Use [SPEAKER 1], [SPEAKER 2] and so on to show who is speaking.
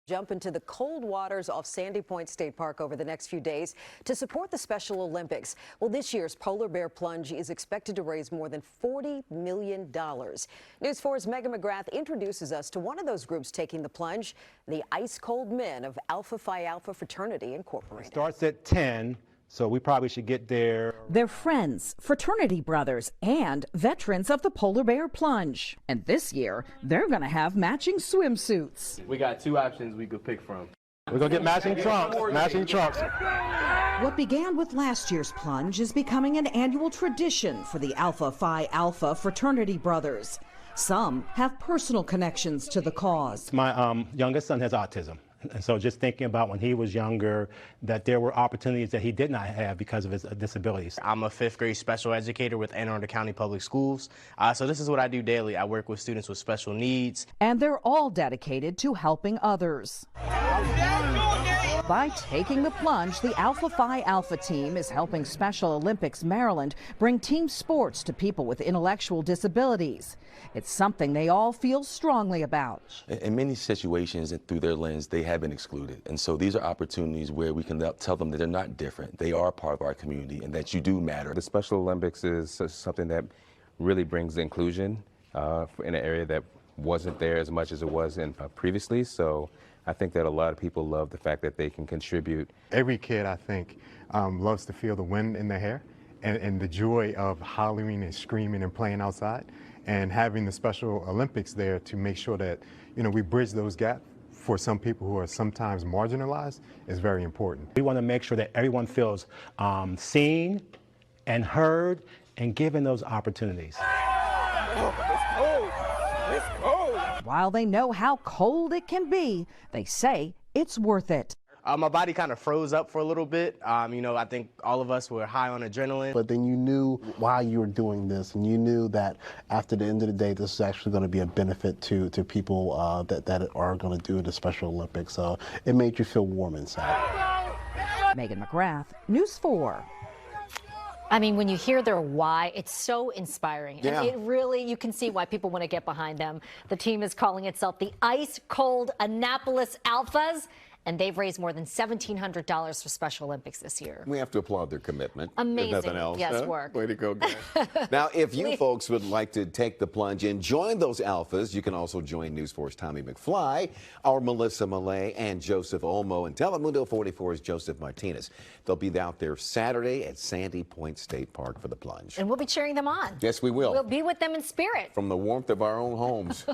[SPEAKER 1] Jump into the cold waters off Sandy Point State Park over the next few days to support the Special Olympics. Well, this year's Polar Bear Plunge is expected to raise more than $40 million. News 4's Megan McGrath introduces us to one of those groups taking the plunge, the Ice Cold Men of Alpha Phi Alpha Fraternity Incorporated.
[SPEAKER 2] It starts at 10. So we probably should get there.
[SPEAKER 3] They're friends, fraternity brothers, and veterans of the Polar Bear Plunge. And this year, they're going to have matching swimsuits.
[SPEAKER 4] We got two options we could pick from.
[SPEAKER 2] We're going to get matching trunks, matching trunks.
[SPEAKER 3] What began with last year's plunge is becoming an annual tradition for the Alpha Phi Alpha fraternity brothers. Some have personal connections to the cause.
[SPEAKER 2] My youngest son has autism. And so just thinking about when he was younger, that there were opportunities that he did not have because of his disabilities.
[SPEAKER 4] I'm a fifth grade special educator with Anne Arundel County Public Schools. So this is what I do daily. I work with students with special needs.
[SPEAKER 3] And they're all dedicated to helping others. By taking the plunge, the Alpha Phi Alpha team is helping Special Olympics Maryland bring team sports to people with intellectual disabilities. It's something they all feel strongly about.
[SPEAKER 5] In many situations and through their lens, they have been excluded. And so these are opportunities where we can tell them that they're not different. They are part of our community and that you do matter.
[SPEAKER 6] The Special Olympics is something that really brings inclusion in an area that wasn't there as much as it was in previously. So I think that a lot of people love the fact that they can contribute.
[SPEAKER 7] Every kid, I think, loves to feel the wind in their hair and the joy of hollering and screaming and playing outside. And having the Special Olympics there to make sure that, we bridge those gaps for some people who are sometimes marginalized is very important.
[SPEAKER 2] We want to make sure that everyone feels seen and heard and given those opportunities.
[SPEAKER 3] While they know how cold it can be, they say it's worth it.
[SPEAKER 4] My body kind of froze up for a little bit. I think all of us were high on adrenaline.
[SPEAKER 8] But then you knew why you were doing this, and you knew that after the end of the day, this is actually going to be a benefit to people that are going to do the Special Olympics. So it made you feel warm inside.
[SPEAKER 3] Megan McGrath, News 4.
[SPEAKER 9] I mean, when you hear their why, it's so inspiring.
[SPEAKER 5] Yeah.
[SPEAKER 9] And it really, you can see why people want to get behind them. The team is calling itself the Ice Cold Annapolis Alphas, and they've raised more than $1,700 for Special Olympics this year.
[SPEAKER 10] We have to applaud their commitment.
[SPEAKER 9] Amazing.
[SPEAKER 10] If nothing else.
[SPEAKER 9] Yes, work.
[SPEAKER 10] Way to go, guys. Now, if you folks would like to take the plunge and join those alphas, you can also join News 4's Tommy McFly, our Melissa Millay, and Joseph Olmo, and Telemundo 44's Joseph Martinez. They'll be out there Saturday at Sandy Point State Park for the plunge.
[SPEAKER 9] And we'll be cheering them on.
[SPEAKER 10] Yes, we will.
[SPEAKER 9] We'll be with them in spirit.
[SPEAKER 10] From the warmth of our own homes.